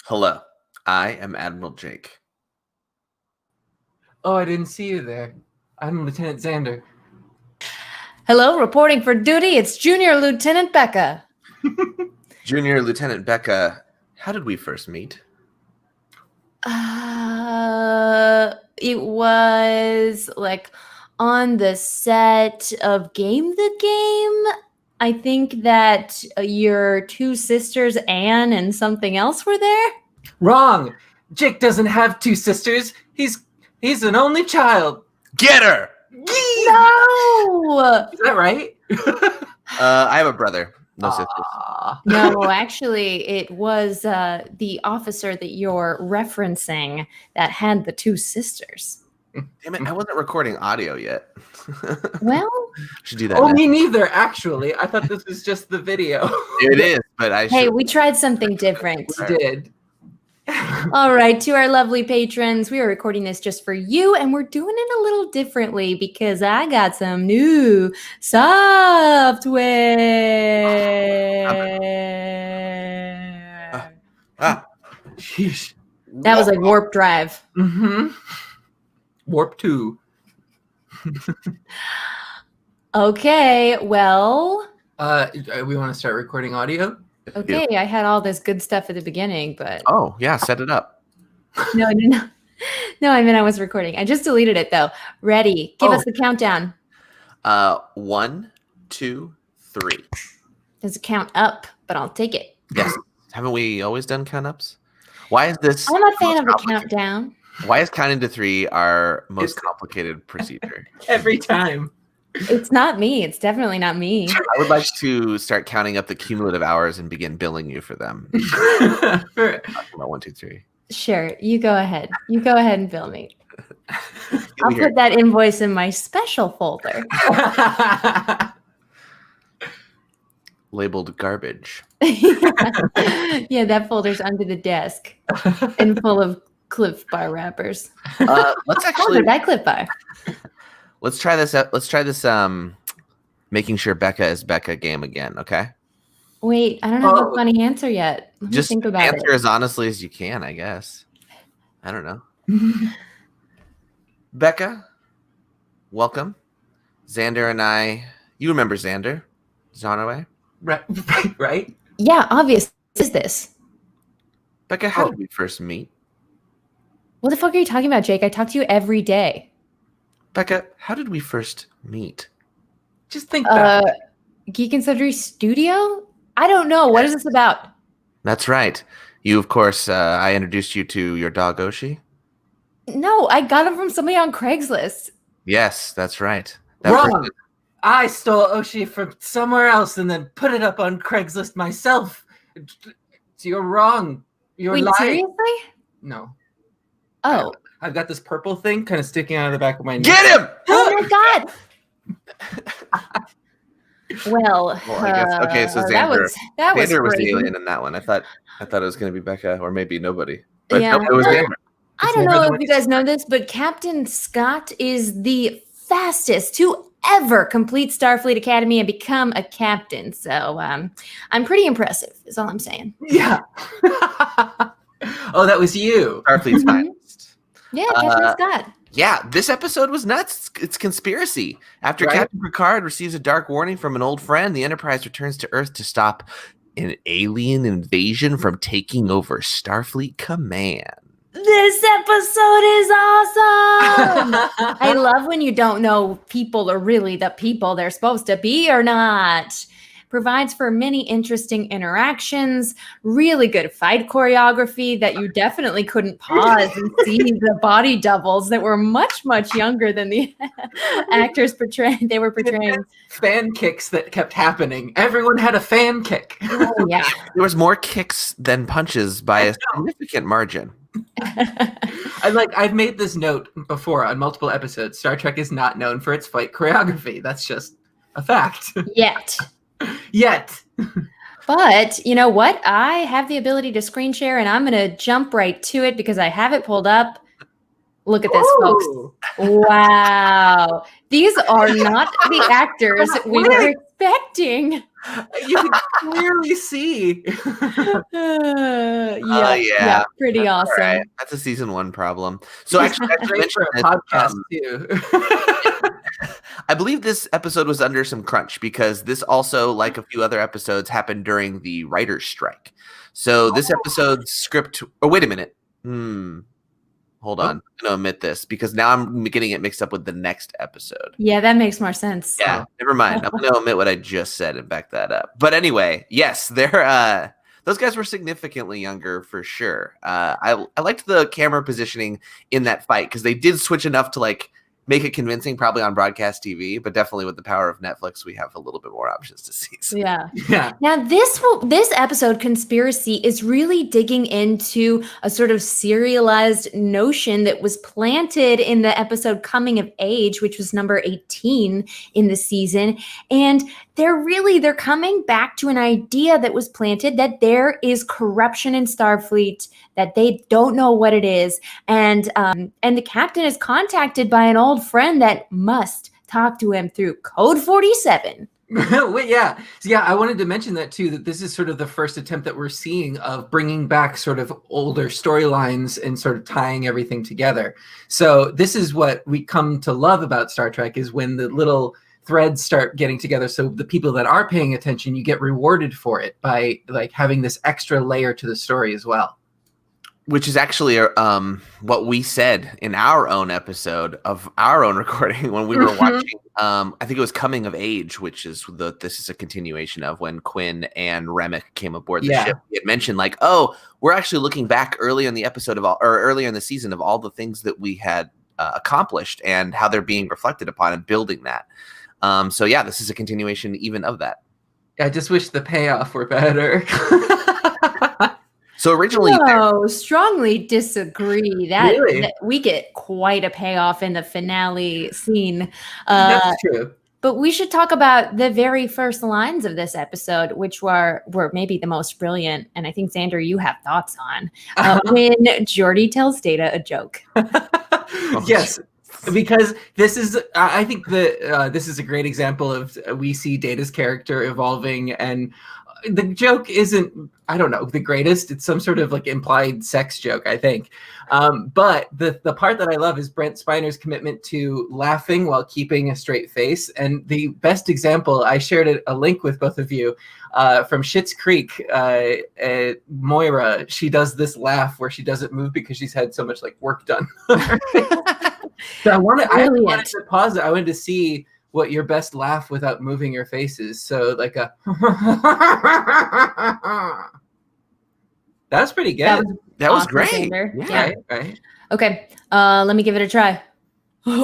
Hello, I am Admiral Jake. Oh, I didn't see you there. I'm Lieutenant Xander. Hello, reporting for duty. It's Junior Lieutenant Becca. Junior Lieutenant Becca, how did we first meet? It was like on the set of Game the Game. I think that your two sisters, Anne and something else, were there. Wrong. Jake doesn't have two sisters. He's an only child. Get her! No! Is that right? I have a brother. No sisters. No, actually, it was the officer that you're referencing that had the two sisters. Damn it, I wasn't recording audio yet. Well, should do that. Oh, now. me neither, actually. I thought this was just the video. It is, but I hey, should. we tried something different. We did. All right, to our lovely patrons, we are recording this just for you, and we're doing it a little differently because I got some new software. Sheesh. That was like warp drive. Mm-hmm. Warp 2. Okay, well, We want to start recording audio? okay, I had all this good stuff at the beginning, but Oh, yeah, set it up. no. No, I mean I was recording. I just deleted it though. Ready? Give us the countdown. 1, 2, 3. There's a count up, but I'll take it. Yes. Haven't we always done count ups? Why is this? I'm a fan of a countdown. Why is counting to 3 our most complicated procedure? Every time. It's not me. It's definitely not me. I would like to start counting up the cumulative hours and begin billing you for them. Sure. About 1, 2, 3. Sure, you go ahead. You go ahead and bill me. I'll Here. put that invoice in my special folder. Labeled garbage. Yeah, that folder's under the desk and full of Cliff Bar wrappers. Let's actually that Cliff Bar. let's try this out. Let's try this making sure Becca is Becca game again, okay? Wait, I don't have a funny answer yet. Let me Just think about answer it. as honestly as you can, I guess. I don't know. Becca, welcome. Xander and I, you remember Xander Jeanneret? Right? Yeah, obvious. What is this? Becca, how did we first meet? What the fuck are you talking about, Jake? I talk to you every day. Becca, how did we first meet? Just think back. Geek and Sundry Studio? I don't know. What is this about? That's right. You, of course, I introduced you to your dog, Oshi. No, I got him from somebody on Craigslist. Yes, that's right. That Wrong. person- I stole Oshi from somewhere else and then put it up on Craigslist myself. So you're wrong. You're Wait, lying. seriously? No. Oh. I've got this purple thing kind of sticking out of the back of my neck. Get him! Oh my god! Well, Well, I guess okay. So that Xander, was Xander was the crazy. alien in that one. I thought it was going to be Becca or maybe nobody, but Yeah. nope, it was Xander. I don't know if you guys know this, but Captain Scott is the fastest to ever complete Starfleet Academy and become a captain. So I'm pretty impressive, is all I'm saying. Yeah. Oh, that was you. Starfleet's finest. Yeah, Captain Scott. Yeah, this episode was nuts. It's conspiracy. After Right. Captain Picard receives a dark warning from an old friend, the Enterprise returns to Earth to stop an alien invasion from taking over Starfleet Command. This episode is awesome. I love when you don't know people are really the people they're supposed to be or not. Provides for many interesting interactions, really good fight choreography that you definitely couldn't pause and see the body doubles that were much, much younger than the actors they were portraying. Fan kicks that kept happening. Everyone had a fan kick. Oh, yeah. There was more kicks than punches by a significant margin. I've made this note before on multiple episodes. Star Trek is not known for its fight choreography. That's just a fact. Yet. But you know what? I have the ability to screen share, and I'm going to jump right to it because I have it pulled up. Look at this, folks. Wow. These are not the actors we were expecting? You can clearly see. Yeah, pretty That's awesome. all right. That's a season 1 problem. So actually, I should Great for mention a this, podcast too. I believe this episode was under some crunch because this also, like a few other episodes, happened during the writer's strike. So this episode's script. Oh, wait a minute. Hold on. I'm going to omit this because now I'm getting it mixed up with the next episode. Yeah, that makes more sense. Yeah, never mind. I'm going to omit what I just said and back that up. But anyway, yes, they're those guys were significantly younger for sure. I liked the camera positioning in that fight because they did switch enough to like make it convincing, probably on broadcast TV, but definitely with the power of Netflix, we have a little bit more options to see. So. Yeah. Yeah. Now this episode, Conspiracy, is really digging into a sort of serialized notion that was planted in the episode Coming of Age, which was number 18 in the season. And they're coming back to an idea that was planted that there is corruption in Starfleet, that they don't know what it is. And the captain is contacted by an old friend that must talk to him through Code 47. Wait, yeah. So, yeah, I wanted to mention that too, that this is sort of the first attempt that we're seeing of bringing back sort of older storylines and sort of tying everything together. So this is what we come to love about Star Trek, is when the little threads start getting together. So the people that are paying attention, you get rewarded for it by like having this extra layer to the story as well. Which is actually what we said in our own episode of our own recording when we were watching. I think it was Coming of Age, which is this is a continuation of when Quinn and Remick came aboard the ship. We had mentioned like, oh, we're actually looking back early in the episode earlier in the season of all the things that we had accomplished and how they're being reflected upon and building that. So yeah, this is a continuation even of that. I just wish the payoff were better. So originally, no, strongly disagree. Really? That we get quite a payoff in the finale scene. That's true. But we should talk about the very first lines of this episode, which were maybe the most brilliant, and I think, Xander, you have thoughts on, when Geordi tells Data a joke. Yes, because this is, I think that this is a great example of we see Data's character evolving, and the joke isn't, I don't know, the greatest. It's some sort of like implied sex joke, I think. But the part that I love is Brent Spiner's commitment to laughing while keeping a straight face. And the best example, I shared a link with both of you from Schitt's Creek. Moira, she does this laugh where she doesn't move because she's had so much like work done. So I wanted to pause it. I wanted to see what your best laugh without moving your face is. So like a that's pretty good. That was great. Yeah. Right. Okay, let me give it a try. That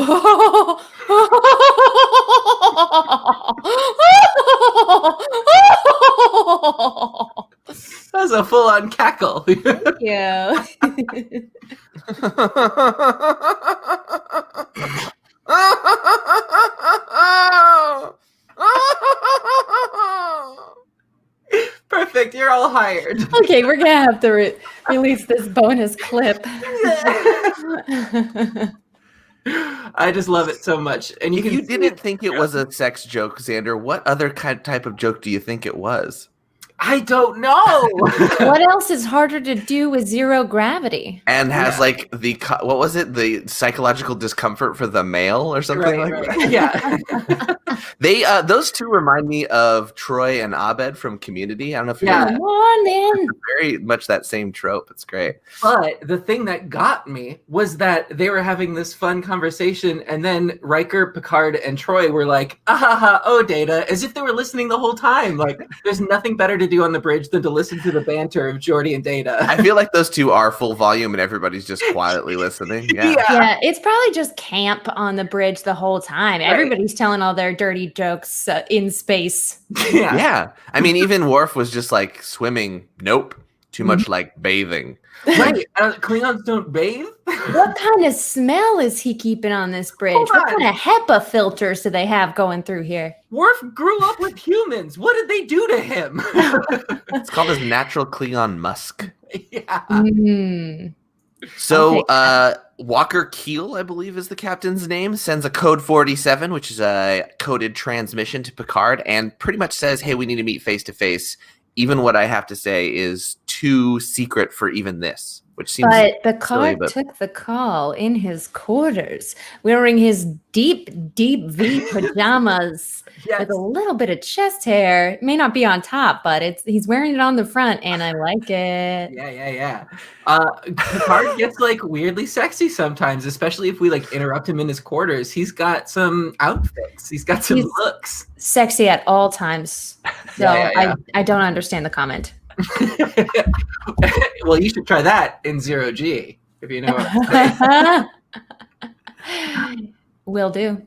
was a full-on cackle. Yeah. Perfect. You're all hired. Okay, we're gonna have to release this bonus clip. I just love it so much. And if you didn't think it was a sex joke, Xander, what other type of joke do you think it was? I don't know. What else is harder to do with zero gravity? And has like what was it? The psychological discomfort for the male or something that? Yeah. They those two remind me of Troy and Abed from Community. I don't know if you know. Come on, man. Very much that same trope. It's great. But the thing that got me was that they were having this fun conversation, and then Riker, Picard, and Troy were like, oh, Data, as if they were listening the whole time. Like, there's nothing better to do on the bridge than to listen to the banter of Geordi and Data. I feel like those two are full volume and everybody's just quietly listening. Yeah, it's probably just camp on the bridge the whole time. Right. Everybody's telling all their dirty jokes in space. Yeah. I mean, even Worf was just like swimming. Nope. Too much like bathing. Right. Klingons don't bathe? What kind of smell is he keeping on this bridge? What kind of HEPA filters do they have going through here? Worf grew up with humans. What did they do to him? It's called his natural Klingon musk. Yeah. So Walker Keel, I believe is the captain's name, sends a code 47, which is a coded transmission to Picard, and pretty much says, hey, we need to meet face to face. Even what I have to say is too secret for even this, which seems But Picard silly, took the call in his quarters, wearing his deep V pajamas with a little bit of chest hair. It may not be on top, but he's wearing it on the front, and I like it. Yeah. Picard gets like weirdly sexy sometimes, especially if we like interrupt him in his quarters. He's got some outfits. He's got some looks. Sexy at all times. So I don't understand the comment. Well, you should try that in 0G, if you know what I'm saying. Will do.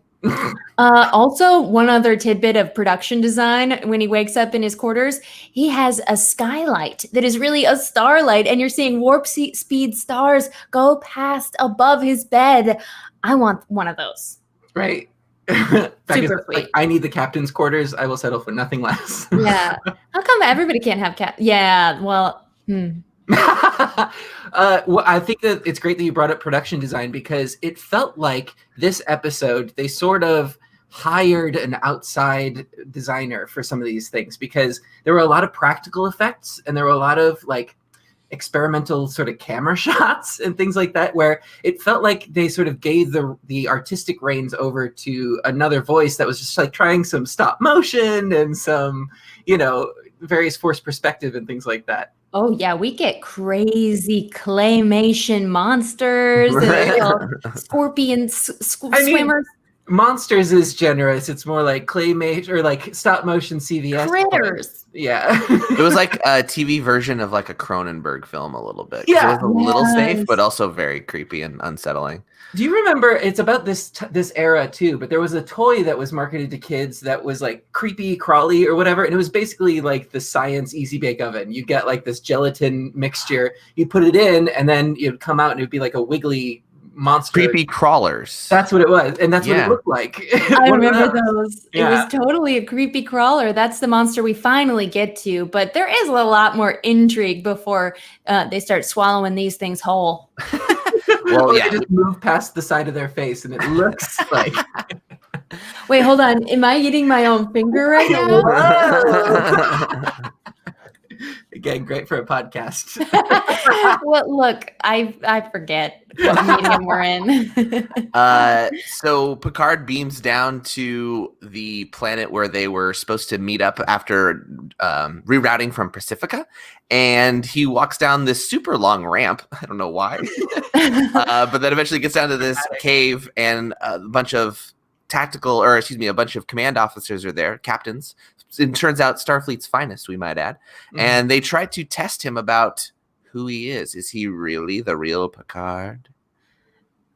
Also, one other tidbit of production design. When he wakes up in his quarters, he has a skylight that is really a starlight, and you're seeing warp speed stars go past above his bed. I want one of those. Right. Super like, I need the captain's quarters. I will settle for nothing less. Yeah. How come everybody can't have Yeah. Well. Well, I think that it's great that you brought up production design, because it felt like this episode they sort of hired an outside designer for some of these things, because there were a lot of practical effects and there were a lot of like experimental sort of camera shots and things like that, where it felt like they sort of gave the artistic reins over to another voice that was just like trying some stop motion and some, various forced perspective and things like that. Oh yeah, we get crazy claymation monsters and scorpions, swimmers. Monsters is generous. It's more like claymation or like stop motion CVS critters. Yeah. It was like a TV version of like a Cronenberg film a little bit. Yeah. It was a little safe, but also very creepy and unsettling. Do you remember, it's about this era too, but there was a toy that was marketed to kids that was like creepy crawly or whatever, and it was basically like the science easy bake oven. You get like this gelatin mixture, you put it in, and then it'd come out and it'd be like a wiggly monster. Creepy crawlers. That's what it was, and that's what it looked like. I remember those. Yeah. It was totally a creepy crawler. That's the monster we finally get to, but there is a lot more intrigue before they start swallowing these things whole. Well, yeah. They just move past the side of their face, and it looks like. Wait, hold on. Am I eating my own finger right now? Again, great for a podcast. Well, look, I forget what medium we're in. So Picard beams down to the planet where they were supposed to meet up after rerouting from Pacifica, and he walks down this super long ramp. I don't know why, but then eventually gets down to this cave, and a bunch of a bunch of command officers are there, captains. It turns out Starfleet's finest, we might add. Mm-hmm. And they try to test him about who he is. Is he really the real Picard?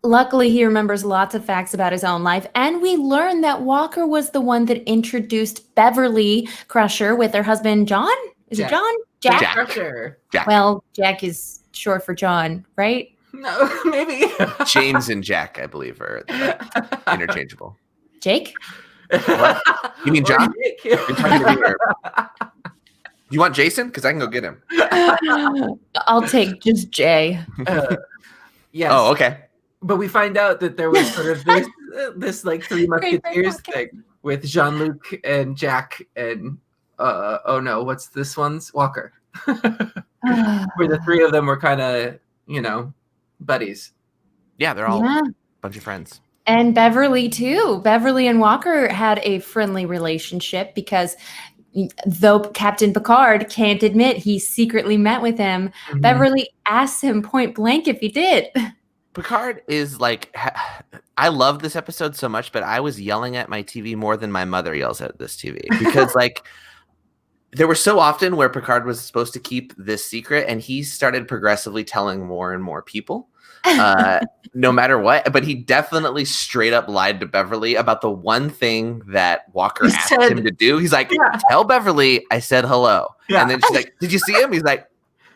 Luckily, he remembers lots of facts about his own life. And we learn that Walker was the one that introduced Beverly Crusher with her husband, John? Is it John? Jack Crusher. Jack. Well, Jack is short for John, right? No, maybe. James and Jack, I believe, are interchangeable. Jake? What? You mean John? You're talking to me, you want Jason? Because I can go get him. I'll take just Jay. Yes. Oh, okay. But we find out that there was sort of this like Three Musketeers thing with Jean-Luc and Jack and what's this one's? Walker. Where the three of them were kind of, buddies. Yeah, they're all a bunch of friends. And Beverly, too. Beverly and Walker had a friendly relationship because though Captain Picard can't admit he secretly met with him, Beverly asks him point blank if he did. Picard is like, I love this episode so much, but I was yelling at my TV more than my mother yells at this TV. Because like, there were so often where Picard was supposed to keep this secret, and he started progressively telling more and more people. No matter what, but he definitely straight up lied to Beverly about the one thing that Walker asked him to do. He's like, tell Beverly I said hello. Yeah. And then she's like, did you see him? He's like,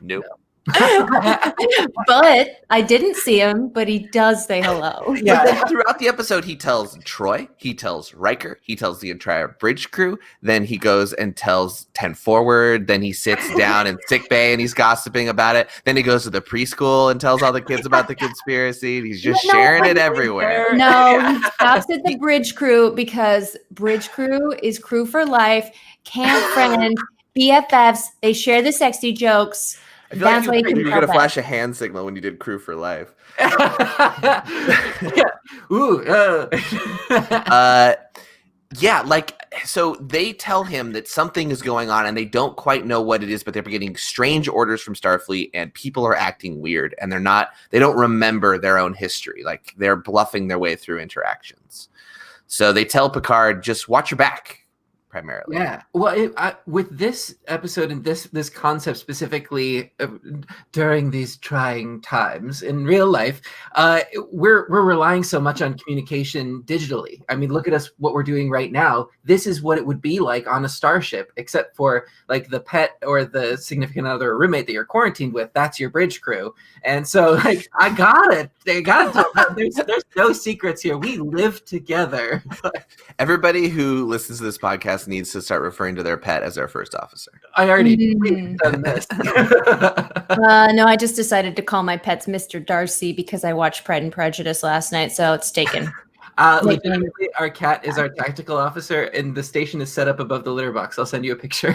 nope. But I didn't see him, but he does say hello. Yeah. But then throughout the episode, he tells Troy, he tells Riker, he tells the entire bridge crew. Then he goes and tells 10 Forward. Then he sits down in sickbay and he's gossiping about it. Then he goes to the preschool and tells all the kids about the conspiracy. He's just sharing it everywhere. No, he stops at the bridge crew because bridge crew is crew for life, camp friend, BFFs. They share the sexy jokes. I feel like you were going to flash a hand signal when you did crew for life. Yeah. Ooh. Yeah, like, so they tell him that something is going on and they don't quite know what it is, but they're getting strange orders from Starfleet and people are acting weird and they don't remember their own history. Like, they're bluffing their way through interactions. So they tell Picard, just watch your back. Primarily. Yeah. Well, with this episode and this concept specifically during these trying times in real life, we're relying so much on communication digitally. I mean, look at us, what we're doing right now. This is what it would be like on a starship, except for like the pet or the significant other or roommate that you're quarantined with. That's your bridge crew. And so, like, I got it. They got it. There's no secrets here. We live together. Everybody who listens to this podcast needs to start referring to their pet as their first officer. I already done this. No, I just decided to call my pets Mr. Darcy because I watched Pride and Prejudice last night, so it's taken. Legitimately, our cat is our tactical officer, and the station is set up above the litter box. I'll send you a picture.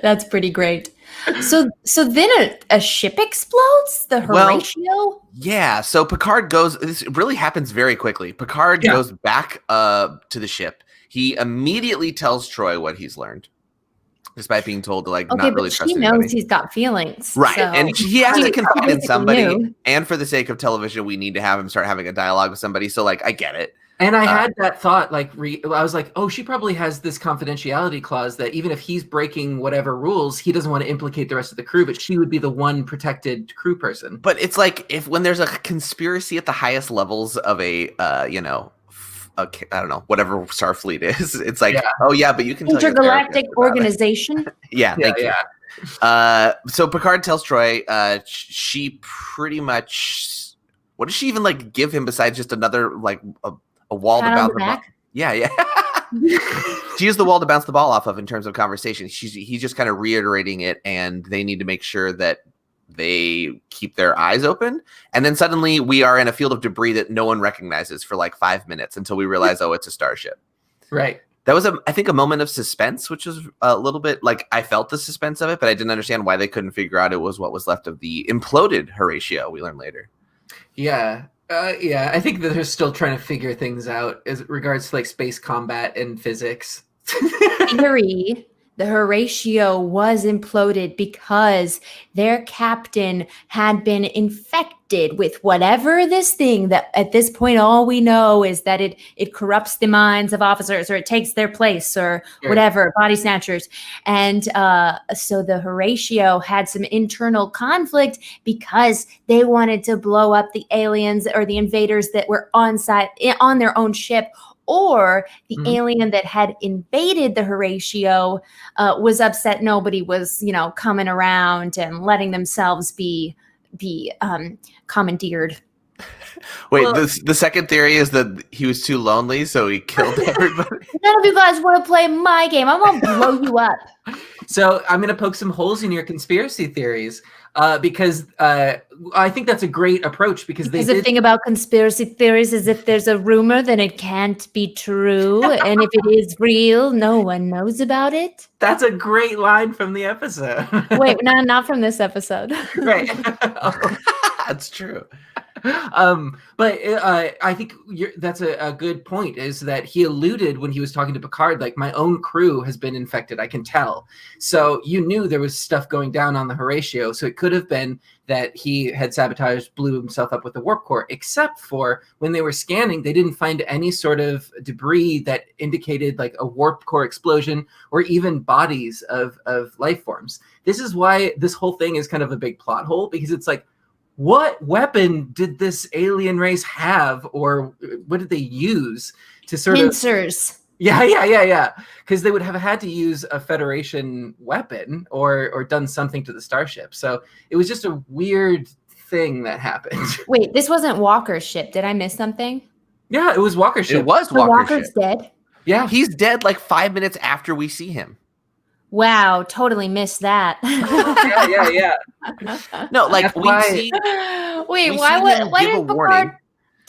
That's pretty great. So then a ship explodes? The Horatio? Well, yeah. So Picard goes. This really happens very quickly. Picard goes back to the ship. He immediately tells Troy what he's learned, despite being told to not really trust anybody. He knows he's got feelings, right? So. And he has to confide in somebody. And for the sake of television, we need to have him start having a dialogue with somebody. So I get it. And I had that thought, I was like, oh, she probably has this confidentiality clause that even if he's breaking whatever rules, he doesn't want to implicate the rest of the crew, but she would be the one protected crew person. But it's like when there's a conspiracy at the highest levels of a, I don't know, whatever Starfleet is, it's like, oh yeah, but you can intergalactic organization. Yeah, thank you. So Picard tells Troy, she pretty much, what does she even give him besides just another a wall to bounce the ball? Yeah. She used the wall to bounce the ball off of in terms of conversation. He's just kind of reiterating it, and they need to make sure that they keep their eyes open. And then suddenly we are in a field of debris that no one recognizes for 5 minutes until we realize, oh, it's a starship. Right. That was, I think, a moment of suspense, which was a little bit I felt the suspense of it, but I didn't understand why they couldn't figure out it was what was left of the imploded Horatio, we learned later. Yeah. I think that they're still trying to figure things out as regards to space combat and physics. Theory, the Horatio was imploded because their captain had been infected with whatever this thing that at this point all we know is that it corrupts the minds of officers, or it takes their place, or whatever, body snatchers. And so the Horatio had some internal conflict because they wanted to blow up the aliens or the invaders that were on their own ship, or the alien that had invaded the Horatio was upset nobody was, coming around and letting themselves be commandeered. Wait, the second theory is that he was too lonely, so he killed everybody. None of you guys want to play my game. I'm going to blow you up. So I'm going to poke some holes in your conspiracy theories because I think that's a great approach. Because the thing about conspiracy theories is if there's a rumor, then it can't be true. And if it is real, no one knows about it. That's a great line from the episode. Wait, no, not from this episode. Right. That's true. But I think that's a good point, is that he alluded when he was talking to Picard, my own crew has been infected, I can tell. So you knew there was stuff going down on the Horatio. So it could have been that he had sabotaged, blew himself up with the warp core, except for when they were scanning, they didn't find any sort of debris that indicated a warp core explosion or even bodies of life forms. This is why this whole thing is kind of a big plot hole, because it's what weapon did this alien race have, or what did they use to sort Pincers. Yeah. Because they would have had to use a Federation weapon or done something to the starship. So it was just a weird thing that happened. Wait, this wasn't Walker's ship. Did I miss something? Yeah, it was Walker's ship. It was So Walker's Walker's ship. dead? Yeah. He's dead like 5 minutes after we see him. Wow, totally missed that. Yeah. No, like That's we see. Wait, we why see would him why give a did warning. Picard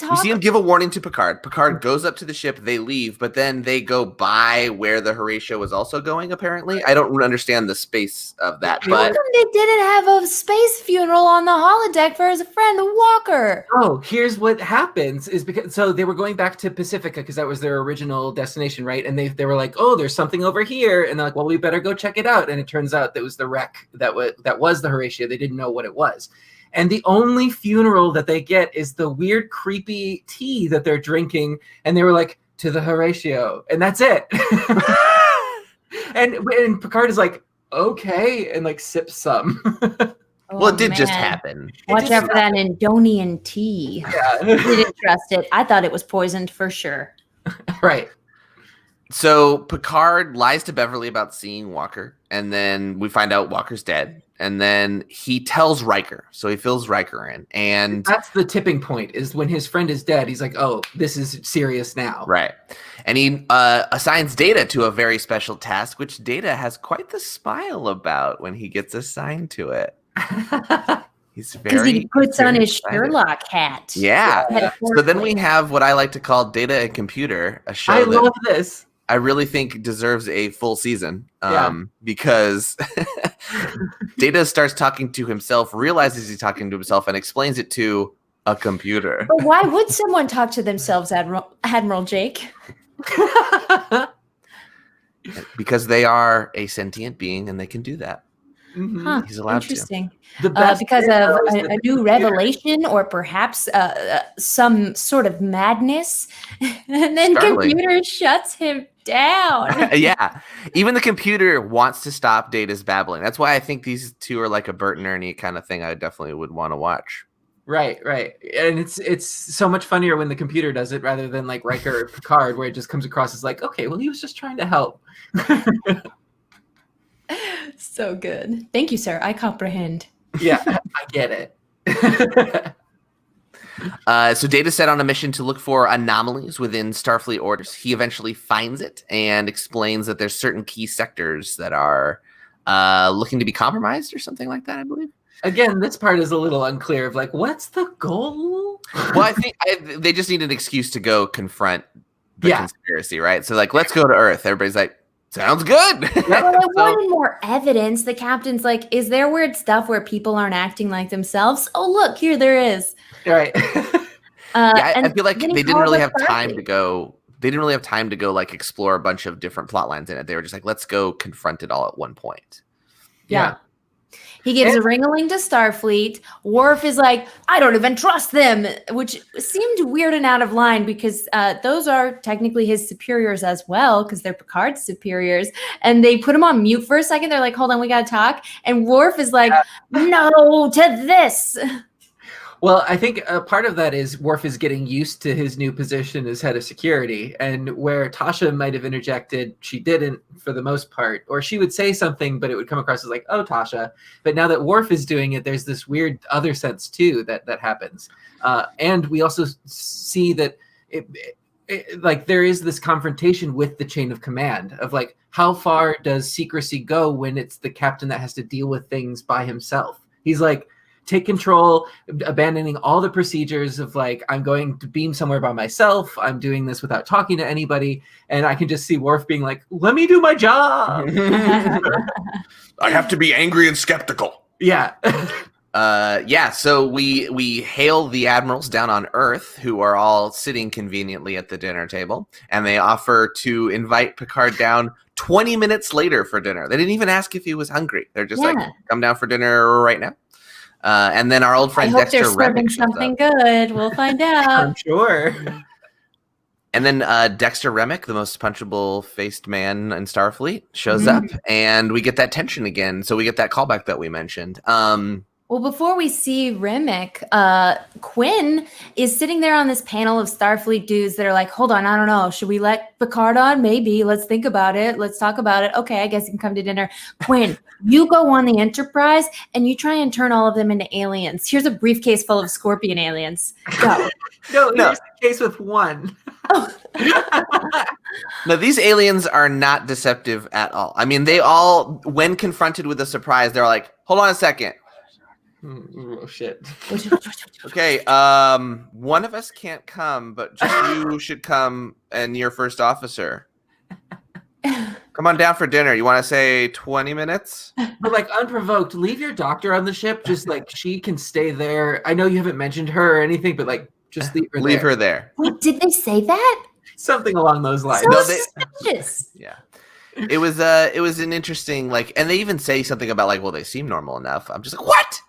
We talk? see him give a warning to Picard. Picard goes up to the ship. They leave, but then they go by where the Horatio was also going, apparently. I don't understand the space of that. How But come they didn't have a space funeral on the holodeck for his friend Walker? Oh, here's what happens is because so they were going back to Pacifica because that was their original destination, right? And they were like, oh, there's something over here, and they're like, well, we better go check it out. And it turns out that was the wreck that was the Horatio. They didn't know what it was. And the only funeral that they get is the weird, creepy tea that they're drinking. And they were like, to the Horatio. And that's it. and Picard is like, okay. And like sips some. well, it did just man. happen. Watch out for that Indonian tea. Yeah. I didn't trust it. I thought it was poisoned for sure. Right. So Picard lies to Beverly about seeing Walker, and then we find out Walker's dead. And then he tells Riker, so he fills Riker in, and that's the tipping point. Is when his friend is dead, he's like, "Oh, this is serious now." Right, and he assigns Data to a very special task, which Data has quite the smile about when he gets assigned to it. He's Because very he puts on his excited. Sherlock hat. Yeah. So then we have what I like to call Data and Computer, a show I that love this. I really think deserves a full season Yeah. because Data starts talking to himself, realizes he's talking to himself, and explains it to a computer. But why would someone talk to themselves, Admiral Jake? Because they are a sentient being and they can do that. Mhm. Huh, He's allowed to. interesting. The best Because bit, of though, is a that new the revelation or perhaps some sort of madness. And then Startling. computer shuts him down. Yeah. Even the computer wants to stop Data's babbling. That's why I think these two are like a Bert and Ernie kind of thing I definitely would want to watch. Right. And it's so much funnier when the computer does it rather than like Riker or Picard, where it just comes across as like, okay, well, he was just trying to help. So good. Thank you, sir. I comprehend. Yeah, I get it. So Data set on a mission to look for anomalies within Starfleet orders. He eventually finds it and explains that there's certain key sectors that are looking to be compromised or something like that, I believe. Again, this part is a little unclear of like, what's the goal? Well, I think they just need an excuse to go confront the Yeah. conspiracy, right? So like, let's go to Earth. Everybody's like, sounds good. Well, I So- wanted more evidence. The captain's like, is there weird stuff where people aren't acting like themselves? Oh, look, here there is. Right. Yeah, I And feel like then he they didn't calls really up have time Starfleet. to go. They didn't really have time to go like explore a bunch of different plot lines in it. They were just like, let's go confront it all at one point. Yeah. He gives And- a ring-a-ling to Starfleet. Worf is like, I don't even trust them, which seemed weird and out of line because those are technically his superiors as well, because they're Picard's superiors. And they put him on mute for a second. They're like, hold on, we got to talk. And Worf is like, no to this. Well, I think a part of that is Worf is getting used to his new position as head of security, and where Tasha might have interjected, she didn't for the most part, or she would say something, but it would come across as like, "Oh, Tasha." But now that Worf is doing it, there's this weird other sense too that happens, and we also see that like there is this confrontation with the chain of command of like, how far does secrecy go when it's the captain that has to deal with things by himself? He's like, take control, abandoning all the procedures of like, I'm going to beam somewhere by myself. I'm doing this without talking to anybody. And I can just see Worf being like, let me do my job. I have to be angry and skeptical. Yeah. So we hail the admirals down on Earth who are all sitting conveniently at the dinner table, and they offer to invite Picard down 20 minutes later for dinner. They didn't even ask if he was hungry. They're just like, come down for dinner right now. And then our old friend I hope Dexter they're serving Remick shows something up. good. We'll find out. I'm sure. And then Dexter Remick, the most punchable faced man in Starfleet, shows Mm-hmm. up, and we get that tension again. So we get that callback that we mentioned. Well, Well, before we see Remick, Quinn is sitting there on this panel of Starfleet dudes that are like, hold on, I don't know. Should we let Picard on? Maybe. Let's think about it. Let's talk about it. Okay, I guess you can come to dinner. Quinn, you go on the Enterprise and you try and turn all of them into aliens. Here's a briefcase full of scorpion aliens. Go. No, here's the case with one. No, these aliens are not deceptive at all. I mean, they all, when confronted with a surprise, they're like, hold on a second. Oh, shit. Okay, one of us can't come, but just you should come and your first officer. Come on down for dinner. You want to say 20 minutes? But like unprovoked, leave your doctor on the ship. Just like she can stay there. I know you haven't mentioned her or anything, but like just leave her there. Wait, did they say that? Something along those lines. So suspicious. Yeah. It was an interesting, like, and they even say something about like, well, they seem normal enough. I'm just like, what?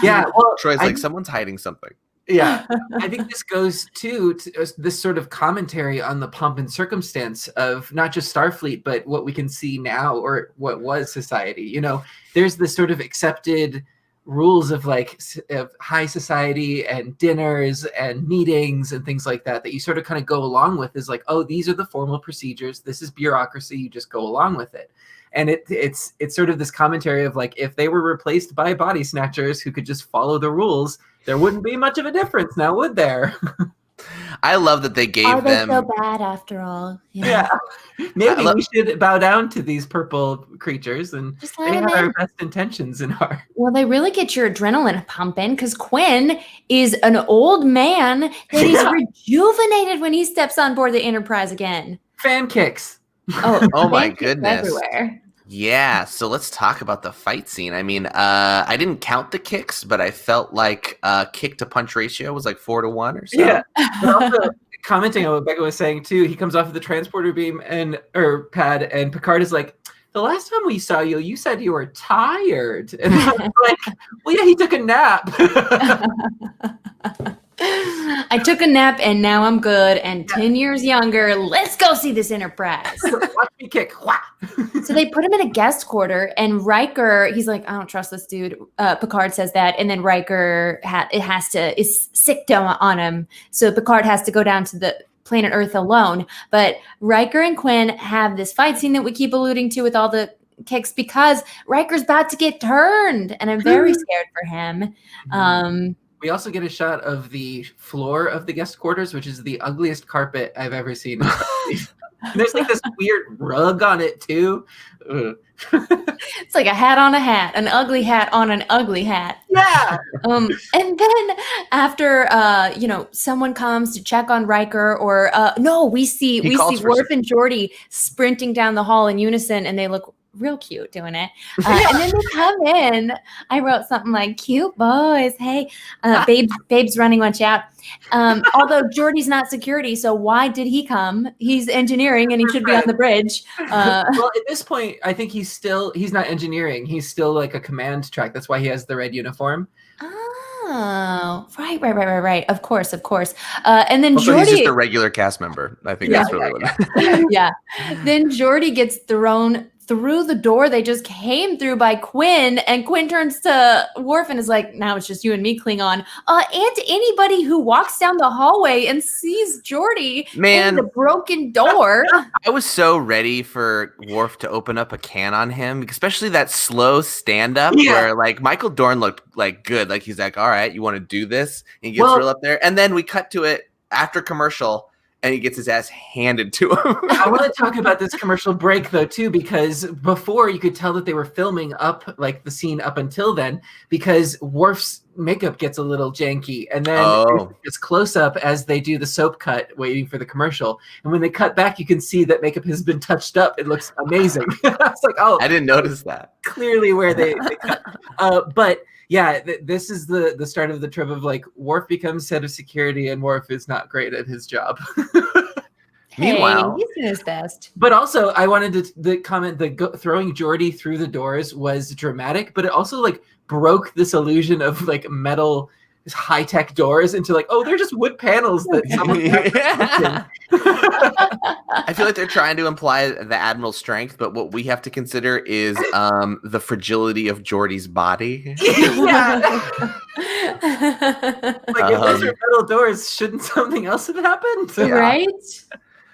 Yeah, well, Troy's like, someone's hiding something. Yeah, I think this goes to this sort of commentary on the pomp and circumstance of not just Starfleet, but what we can see now or what was society. You know, there's this sort of accepted rules of like of high society and dinners and meetings and things like that you sort of kind of go along with is like, oh, these are the formal procedures. This is bureaucracy. You just go along with it. And it's sort of this commentary of like, if they were replaced by body snatchers who could just follow the rules, there wouldn't be much of a difference now, would there? I love that they gave Are they them. so bad after all? Yeah. Maybe we should bow down to these purple creatures and Just let they them have our in. best intentions in heart. Well, they really get your adrenaline pumping because Quinn is an old man that is rejuvenated when he steps on board the Enterprise again. Fan kicks. Oh my fan kicks goodness. everywhere. Yeah, so let's talk about the fight scene. I mean, I didn't count the kicks, but I felt like kick to punch ratio was like 4-1 or so. Yeah. But also commenting on what Becca was saying too, he comes off of the transporter beam or pad, and Picard is like, the last time we saw you, you said you were tired. And I was like, well, yeah, he took a nap. I took a nap and now I'm good and 10 years younger. Let's go see this Enterprise. Watch me kick. So they put him in a guest quarter and Riker, he's like, I don't trust this dude. Picard says that. And then Riker is sick on him. So Picard has to go down to the planet Earth alone. But Riker and Quinn have this fight scene that we keep alluding to with all the kicks because Riker's about to get turned. And I'm very scared for him. We also get a shot of the floor of the guest quarters, which is the ugliest carpet I've ever seen. There's like this weird rug on it too. It's like a hat on a hat, an ugly hat on an ugly hat. Yeah. And then after someone comes to check on Riker, or we see Worf and Geordi sprinting down the hall in unison, and they look real cute doing it. And then they come in. I wrote something like, cute boys. Hey, babe's running, watch out. Although Geordi's not security, so why did he come? He's engineering and he should be on the bridge. Well, at this point, I think he's not engineering. He's still like a command track. That's why he has the red uniform. Oh, right. Of course. And then Also, Geordi, he's just a regular cast member. I think that's really what it is. yeah. Then Geordi gets thrown through the door they just came through by Quinn, and Quinn turns to Worf and is like, now it's just you and me, Klingon. And to anybody who walks down the hallway and sees Geordi in the broken door. I was so ready for Worf to open up a can on him, especially that slow stand-up where like Michael Dorn looked like good. Like he's like, all right, you want to do this? And he gets real up there. And then we cut to it after commercial and he gets his ass handed to him. I want to talk about this commercial break though too, because before you could tell that they were filming up like the scene up until then, because Worf's makeup gets a little janky, and then it's close up as they do the soap cut waiting for the commercial, and when they cut back you can see that makeup has been touched up. It looks amazing. It's like, oh, I didn't notice that. Clearly where they cut. But yeah, this is the start of the trip of like Worf becomes head of security and Worf is not great at his job. Meanwhile, he's doing his best. But also, I wanted to comment throwing Geordi through the doors was dramatic, but it also like broke this illusion of like metal high-tech doors into like, oh, they're just wood panels that someone I feel like they're trying to imply the Admiral's strength, but what we have to consider is the fragility of Geordi's body. Yeah. Like if those are metal doors, shouldn't something else have happened? Right?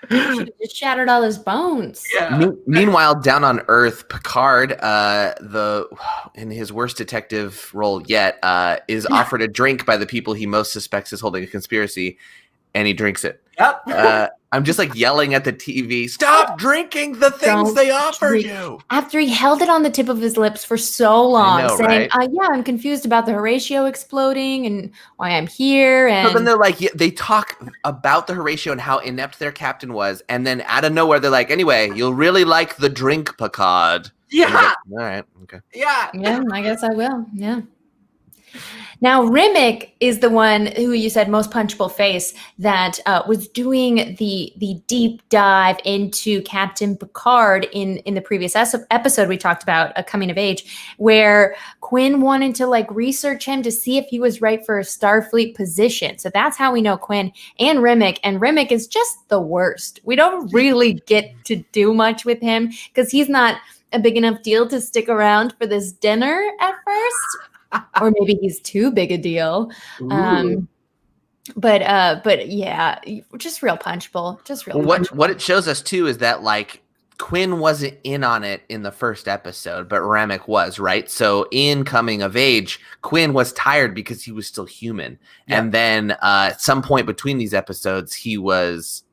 Should have just shattered all his bones. Yeah. Meanwhile, down on Earth, Picard, in his worst detective role yet, is offered a drink by the people he most suspects is holding a conspiracy, and he drinks it. Yep. I'm just like yelling at the TV, stop drinking the things they offer you. After he held it on the tip of his lips for so long, saying, yeah, I'm confused about the Horatio exploding and why I'm here. And so then they're like, they talk about the Horatio and how inept their captain was. And then out of nowhere, they're like, anyway, you'll really like the drink, Picard. Yeah. Like, all right. Okay. Yeah. Yeah, I guess I will. Yeah. Now, Remick is the one who you said most punchable face that was doing the deep dive into Captain Picard in the previous episode we talked about, A Coming of Age, where Quinn wanted to like research him to see if he was right for a Starfleet position. So that's how we know Quinn and Remick is just the worst. We don't really get to do much with him because he's not a big enough deal to stick around for this dinner at first. Or maybe he's too big a deal. But yeah, just real punchable. Just real punchable. What it shows us too is that like Quinn wasn't in on it in the first episode, but Remick was, right? So in Coming of Age, Quinn was tired because he was still human. Yeah. And then at some point between these episodes, he was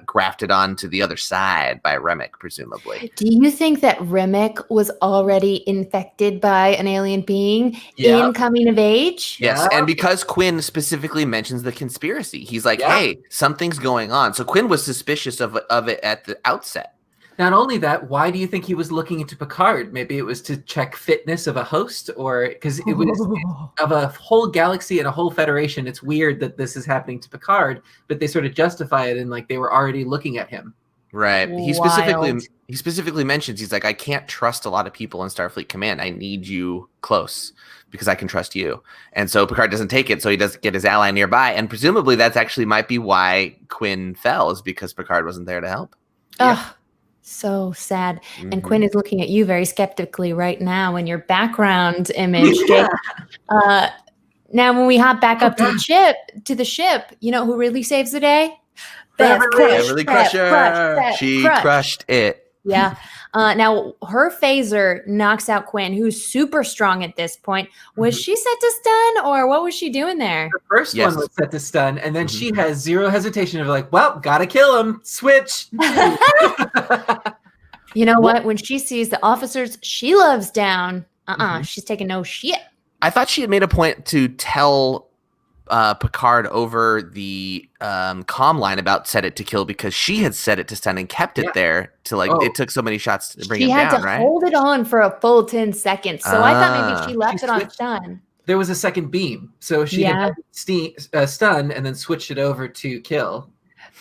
grafted onto the other side by Remick, presumably. Do you think that Remick was already infected by an alien being in Coming of Age? Yes, and because Quinn specifically mentions the conspiracy, he's like, hey, something's going on. So Quinn was suspicious of it at the outset. Not only that, why do you think he was looking into Picard? Maybe it was to check fitness of a host, or because it was of a whole galaxy and a whole federation. It's weird that this is happening to Picard, but they sort of justify it in like they were already looking at him. Right. He specifically mentions, he's like, I can't trust a lot of people in Starfleet Command. I need you close because I can trust you. And so Picard doesn't take it, so he doesn't get his ally nearby. And presumably that's actually might be why Quinn fell, is because Picard wasn't there to help. Yeah. So sad. Mm-hmm. And Quinn is looking at you very skeptically right now in your background image, Jake. Now, when we hop back up to the ship, you know who really saves the day? Beverly Crusher. She crushed it. Yeah. Now, her phaser knocks out Quinn, who's super strong at this point. Was she set to stun, or what was she doing there? The first one was set to stun, and then she has zero hesitation of like, well, gotta kill him. Switch. You know what? When she sees the officers she loves down, she's taking no shit. I thought she had made a point to tell Picard over the comm line about set it to kill because she had set it to stun and kept it there to like it took so many shots to bring him down, right? She had to hold it on for a full 10 seconds. So I thought maybe she left it on stun. There was a second beam. So she had stun and then switched it over to kill.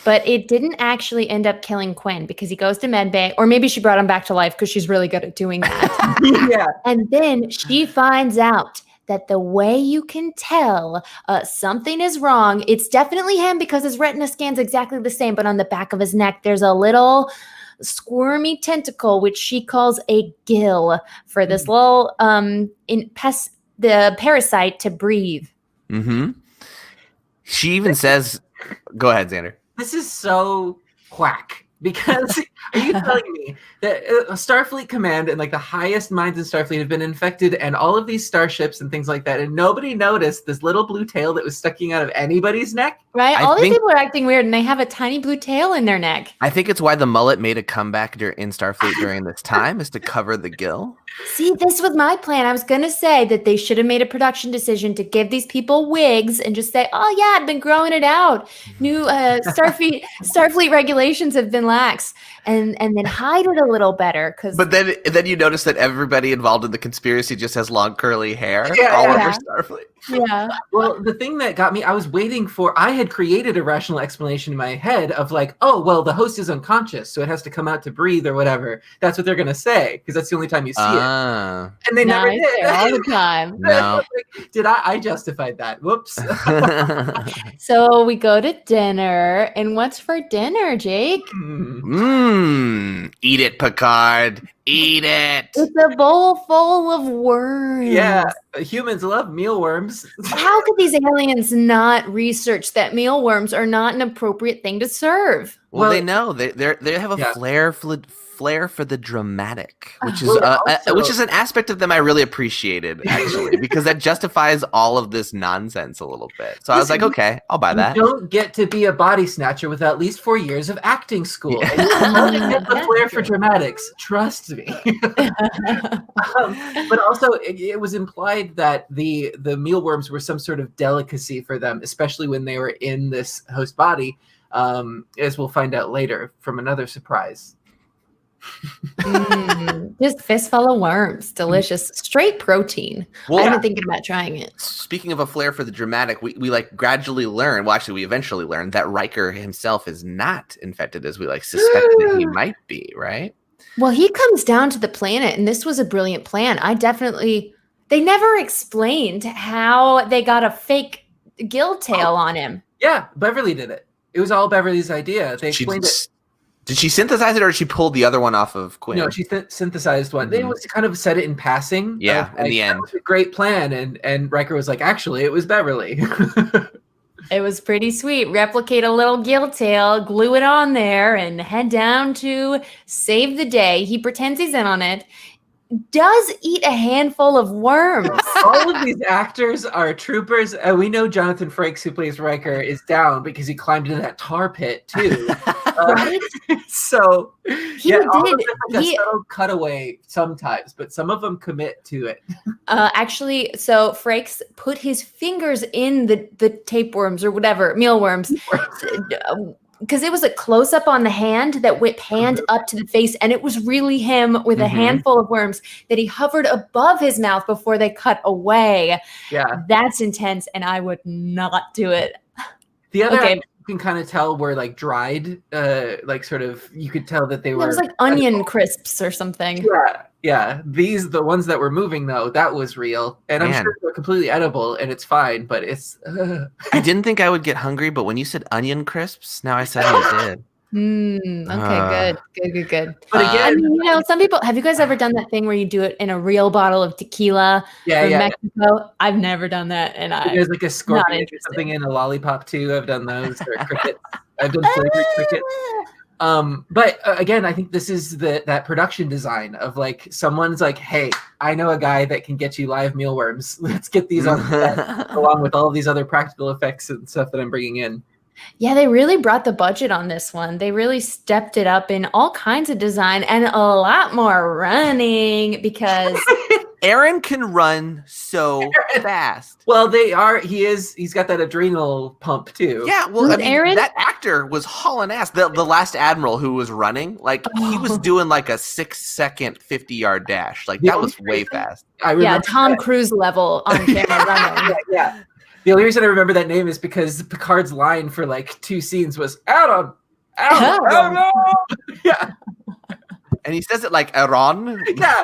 But it didn't actually end up killing Quinn because he goes to medbay, or maybe she brought him back to life because she's really good at doing that. And then she finds out that the way you can tell something is wrong, it's definitely him because his retina scan's exactly the same, but on the back of his neck, there's a little squirmy tentacle, which she calls a gill for this little the parasite to breathe. Mm-hmm. She even says, go ahead, Xander. This is so quack because are you telling me that Starfleet Command and like the highest minds in Starfleet have been infected and all of these starships and things like that, and nobody noticed this little blue tail that was sticking out of anybody's neck? Right? All these people are acting weird and they have a tiny blue tail in their neck. I think it's why the mullet made a comeback in Starfleet during this time, is to cover the gill. See, this was my plan. I was going to say that they should have made a production decision to give these people wigs and just say, oh yeah, I've been growing it out. New Starfleet regulations have been relax and then hide it a little better. But then you notice that everybody involved in the conspiracy just has long curly hair all over Starfleet. Yeah. Well, the thing that got me, I had created a rational explanation in my head of like, oh, well, the host is unconscious, so it has to come out to breathe or whatever. That's what they're going to say, because that's the only time you see it. And they never did. All the time. No. Did I justified that. Whoops. So we go to dinner, and what's for dinner, Jake? Eat it, Picard. Eat it. It's a bowl full of worms. Yeah, humans love mealworms. How could these aliens not research that mealworms are not an appropriate thing to serve? Well, they know they have a flair for the dramatic, which is which is an aspect of them I really appreciated, actually, because that justifies all of this nonsense a little bit. So I was like, okay, I'll buy that. You don't get to be a body snatcher with at least 4 years of acting school. And you only get the flair for dramatics. Trust me. But also, it was implied that the mealworms were some sort of delicacy for them, especially when they were in this host body, as we'll find out later from another surprise. Just fistful of worms. Delicious. Straight protein. Well, I've been thinking about trying it. Speaking of a flair for the dramatic, we like gradually learn, well, actually we eventually learn that Riker himself is not infected as we like suspected he might be, right? Well, he comes down to the planet, and this was a brilliant plan. They never explained how they got a fake gill tail on him. Yeah, Beverly did it. It was all Beverly's idea. They explained it. Did she synthesize it, or did she pull the other one off of Quinn? No, she synthesized one. They kind of said it in passing. Yeah, in the end. That was a great plan. And Riker was like, actually, it was Beverly. It was pretty sweet. Replicate a little gill tail, glue it on there, and head down to save the day. He pretends he's in on it. Does eat a handful of worms. All of these actors are troopers. And we know Jonathan Frakes, who plays Riker, is down because he climbed into that tar pit, too. Right? So, He all did. of them have a subtle cutaway sometimes, but some of them commit to it. Actually, so Frakes put his fingers in the tapeworms or whatever, mealworms, because it was a close-up on the hand that went hand up to the face, and it was really him with a handful of worms that he hovered above his mouth before they cut away. Yeah. That's intense, and I would not do it. The other you can kind of tell were like dried, like sort of, you could tell that they were. It was like onion crisps or something. Yeah. The ones that were moving though, that was real, and I'm sure they're completely edible and it's fine, but it's. I didn't think I would get hungry, but when you said onion crisps, now I suddenly did. Okay, good. But again, some people. Have you guys ever done that thing where you do it in a real bottle of tequila from Mexico? I've never done that, and there's like a scorpion or something in a lollipop too. I've done those. Or crickets. I've done flavored crickets. But again, I think this is that production design of like someone's like, hey, I know a guy that can get you live mealworms. Let's get these on set, along with all of these other practical effects and stuff that I'm bringing in. Yeah, they really brought the budget on this one. They really stepped it up in all kinds of design and a lot more running because Aaron can run so fast. Well, he's got that adrenal pump too. Yeah, well, I mean, Aaron? That actor was hauling ass. The last admiral who was running, like he was doing like a 6-second 50-yard dash. Like that was way fast. Tom Cruise level on camera running. Yeah. The only reason I remember that name is because Picard's line for like 2 scenes was Aaron. Yeah. And he says it like Aaron. Yeah.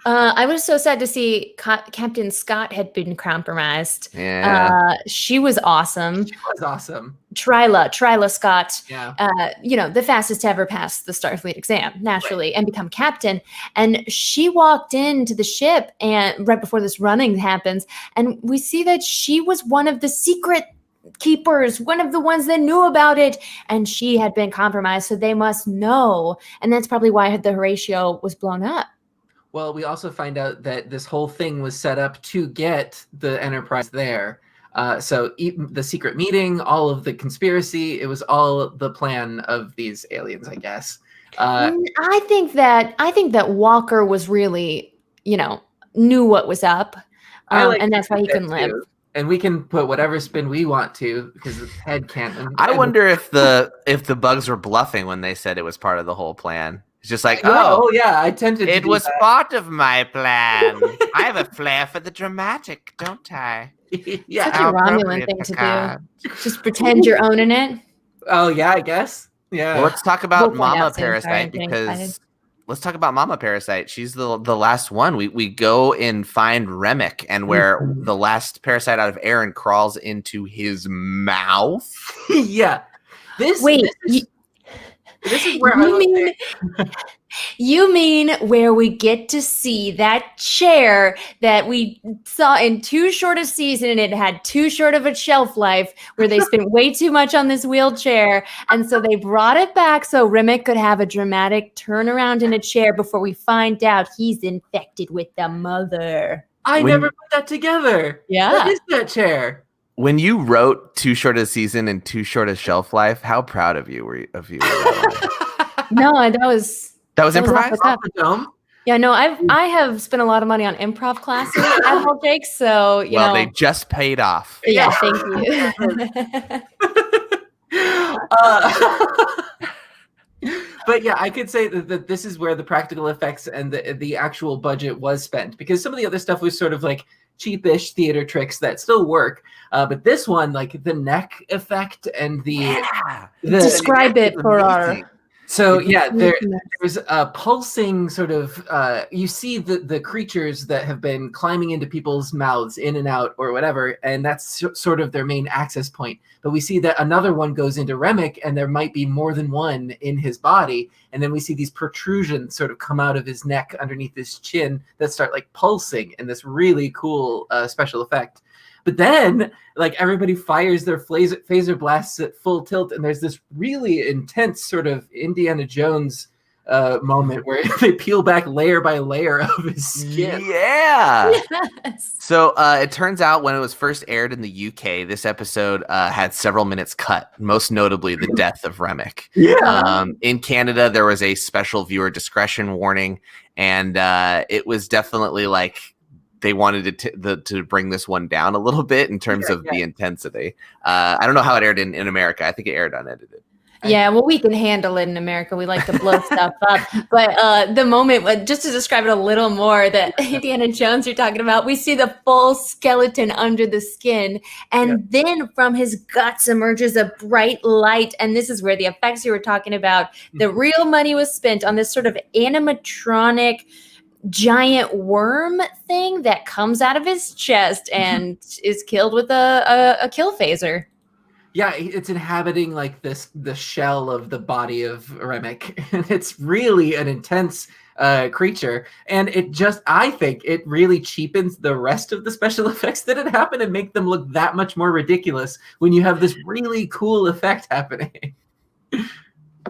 I was so sad to see Captain Scott had been compromised. Yeah. She was awesome. Tryla Scott. Yeah. The fastest to ever pass the Starfleet exam, naturally, and become captain. And she walked into the ship and right before this running happens, and we see that she was one of the secret keepers, one of the ones that knew about it, and she had been compromised, so they must know, and that's probably why the Horatio was blown up. Well, we also find out that this whole thing was set up to get the Enterprise there. So the secret meeting, all of the conspiracy, it was all the plan of these aliens, I guess. I think that Walker was really, knew what was up, and that's why he couldn't live. And we can put whatever spin we want to because the head can't. I wonder if the bugs were bluffing when they said it was part of the whole plan. It's just like, I tended to it do was that. part of my plan. I have a flair for the dramatic, don't I? Yeah, such a Romulan thing to do. Just pretend you're owning it. Oh yeah, I guess. Yeah. Well, let's talk about We'll find Mama out soon. Sorry, Parasite I'm getting because excited. let's talk about Mama Parasite. She's the last one. We go and find Remick, and where the last parasite out of Aaron crawls into his mouth. Yeah. This is where you mean where we get to see that chair that we saw in too short a season and it had too short of a shelf life, where they spent way too much on this wheelchair, and so they brought it back so Remick could have a dramatic turnaround in a chair before we find out he's infected with the mother. I never put that together. Yeah. What is that chair? When you wrote too short a season and too short a shelf life, how proud of you were you? No, that was improvised? Off the dome? Yeah, no, I have spent a lot of money on improv classes at Hall Jake, so you know. They just paid off. Yeah, thank you. But yeah, I could say that this is where the practical effects and the actual budget was spent, because some of the other stuff was sort of like cheapish theater tricks that still work. But this one, like the neck effect and describe it for our. So yeah, there's a pulsing sort of, you see the creatures that have been climbing into people's mouths in and out or whatever, and that's sort of their main access point. But we see that another one goes into Remick, and there might be more than one in his body. And then we see these protrusions sort of come out of his neck underneath his chin that start like pulsing in this really cool special effect. But then, like, everybody fires their phaser blasts at full tilt, and there's this really intense sort of Indiana Jones moment where they peel back layer by layer of his skin. Yeah. Yes. So it turns out when it was first aired in the UK, this episode had several minutes cut, most notably the death of Remick. Yeah. In Canada, there was a special viewer discretion warning, and it was definitely like they wanted to bring this one down a little bit in terms of the intensity. I don't know how it aired in America. I think it aired unedited. Yeah, well, we can handle it in America. We like to blow stuff up. But the moment, just to describe it a little more, that Indiana Jones you're talking about, we see the full skeleton under the skin. And then from his guts emerges a bright light. And this is where the effects you were talking about, the real money was spent on this sort of animatronic giant worm thing that comes out of his chest and is killed with a kill phaser. Yeah, it's inhabiting like the shell of the body of Remick. And it's really an intense creature. And I think it really cheapens the rest of the special effects that had happened and make them look that much more ridiculous when you have this really cool effect happening.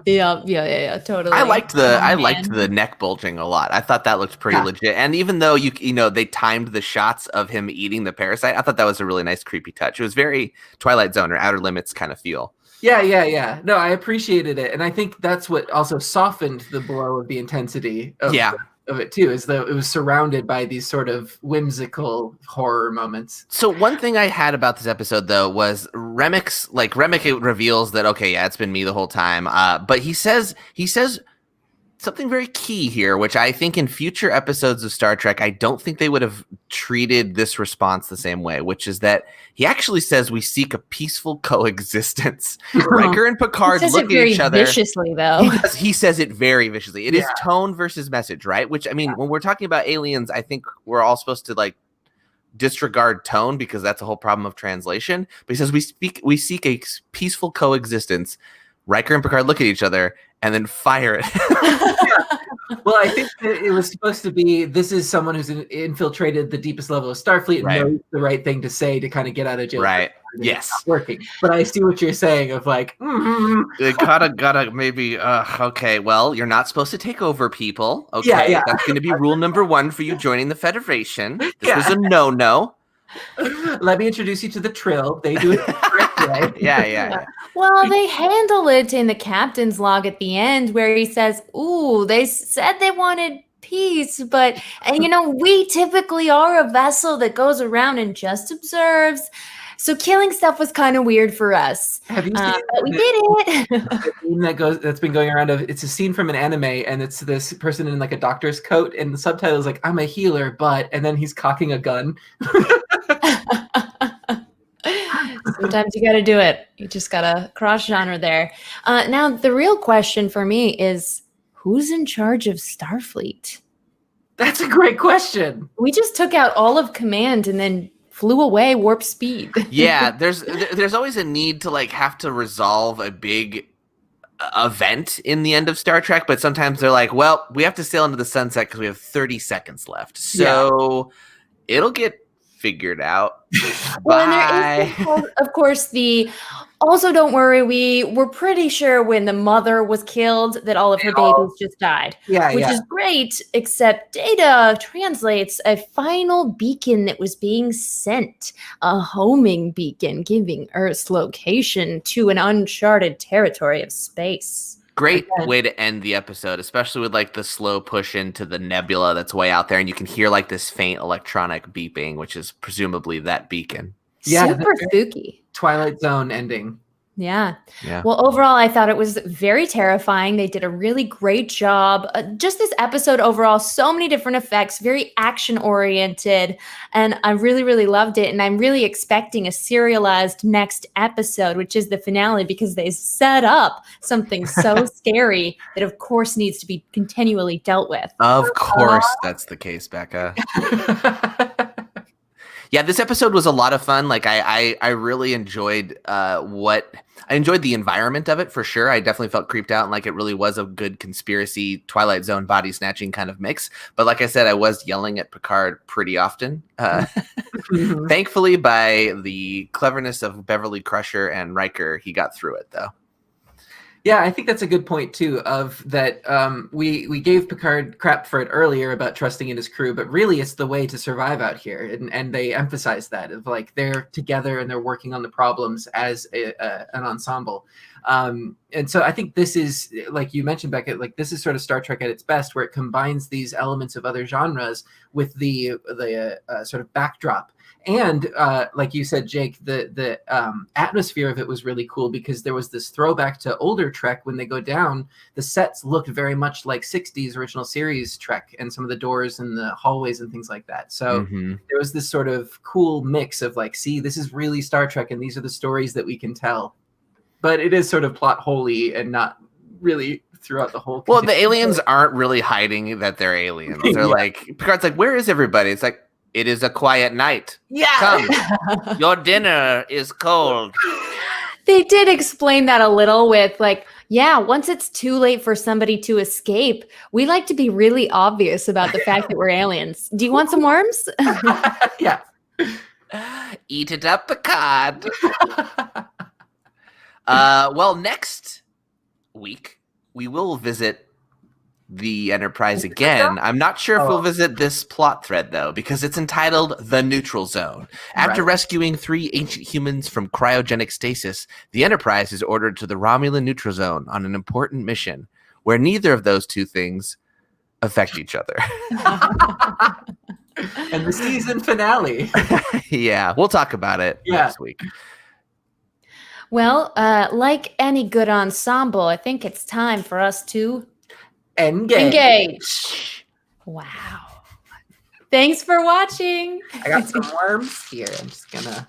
Yeah, totally. I liked the neck bulging a lot. I thought that looked pretty legit. And even though they timed the shots of him eating the parasite, I thought that was a really nice creepy touch. It was very Twilight Zone or Outer Limits kind of feel. Yeah. No, I appreciated it, and I think that's what also softened the blow of the intensity of it too, is that it was surrounded by these sort of whimsical horror moments. So one thing I had about this episode though was Remick reveals that it's been me the whole time. But he says something very key here, which I think in future episodes of Star Trek, I don't think they would have treated this response the same way, which is that he actually says we seek a peaceful coexistence. Riker and Picard look at each other. Viciously, though. He says it very viciously. It is tone versus message, right? Which, I mean, when we're talking about aliens, I think we're all supposed to like disregard tone because that's a whole problem of translation. But he says we seek a peaceful coexistence. Riker and Picard look at each other and then fire it. Well, I think that it was supposed to be, this is someone who's infiltrated the deepest level of Starfleet and knows the right thing to say to kind of get out of jail. Right. Yes. It's not working. But I see what you're saying of like, It gotta maybe, okay, well, you're not supposed to take over people. Okay. Yeah. That's going to be rule number 1 for you joining the Federation. This was a no-no. Let me introduce you to the Trill. They do it the correct way. Yeah. Well, they handle it in the captain's log at the end where he says, ooh, they said they wanted peace. But, and we typically are a vessel that goes around and just observes. So killing stuff was kind of weird for us. Have you seen but we did it. the meme that's been going around it's a scene from an anime, and it's this person in like a doctor's coat, and the subtitle is like, "I'm a healer, but," and then he's cocking a gun. Sometimes you got to do it. You just got to cross genre there. Now, the real question for me is, who's in charge of Starfleet? That's a great question. We just took out all of command and then flew away warp speed. Yeah, there's always a need to like have to resolve a big event in the end of Star Trek, but sometimes they're like, well, we have to sail into the sunset because we have 30 seconds left. So it'll get figured out. Well, and there is, of course, also don't worry, we were pretty sure when the mother was killed that all of her babies just died. Which is great, except Data translates a final beacon that was being sent, a homing beacon giving Earth's location to an uncharted territory of space. Great way to end the episode, especially with like the slow push into the nebula that's way out there, and you can hear like this faint electronic beeping, which is presumably that beacon. Yeah, super spooky. Twilight Zone ending. Yeah. Well, overall, I thought it was very terrifying. They did a really great job. Just this episode overall, so many different effects, very action oriented. And I really, really loved it. And I'm really expecting a serialized next episode, which is the finale, because they set up something so scary that, of course, needs to be continually dealt with. Of course, that's the case, Becca. Yeah, this episode was a lot of fun. Like I really enjoyed I enjoyed the environment of it for sure. I definitely felt creeped out, and like it really was a good conspiracy Twilight Zone body snatching kind of mix. But like I said, I was yelling at Picard pretty often. Thankfully, by the cleverness of Beverly Crusher and Riker, he got through it though. Yeah, I think that's a good point too. Of that, we gave Picard crap for it earlier about trusting in his crew, but really it's the way to survive out here, and they emphasize that of like they're together and they're working on the problems as an ensemble. And so I think this is, like you mentioned, Becca, like this is sort of Star Trek at its best, where it combines these elements of other genres with the sort of backdrop. And like you said, Jake, the atmosphere of it was really cool, because there was this throwback to older Trek. When they go down, the sets looked very much like 60s original series Trek, and some of the doors and the hallways and things like that. So there was this sort of cool mix of like, see, this is really Star Trek, and these are the stories that we can tell. But it is sort of plot holy and not really throughout the whole. Well, the aliens aren't really hiding that they're aliens. They're like, Picard's like, where is everybody? It's like, it is a quiet night. Yeah. Come. Your dinner is cold. They did explain that a little with like, yeah, once it's too late for somebody to escape, we like to be really obvious about the fact that we're aliens. Do you want some worms? Yeah. Eat it up, Picard. Well, next week, we will visit the Enterprise again. I'm not sure if we'll visit this plot thread, though, because it's entitled The Neutral Zone. After rescuing 3 ancient humans from cryogenic stasis, the Enterprise is ordered to the Romulan Neutral Zone on an important mission where neither of those two things affect each other. And the season finale. Yeah, we'll talk about it next week. Well, like any good ensemble, I think it's time for us to engage. Wow. Thanks for watching. I got some worms here. I'm just gonna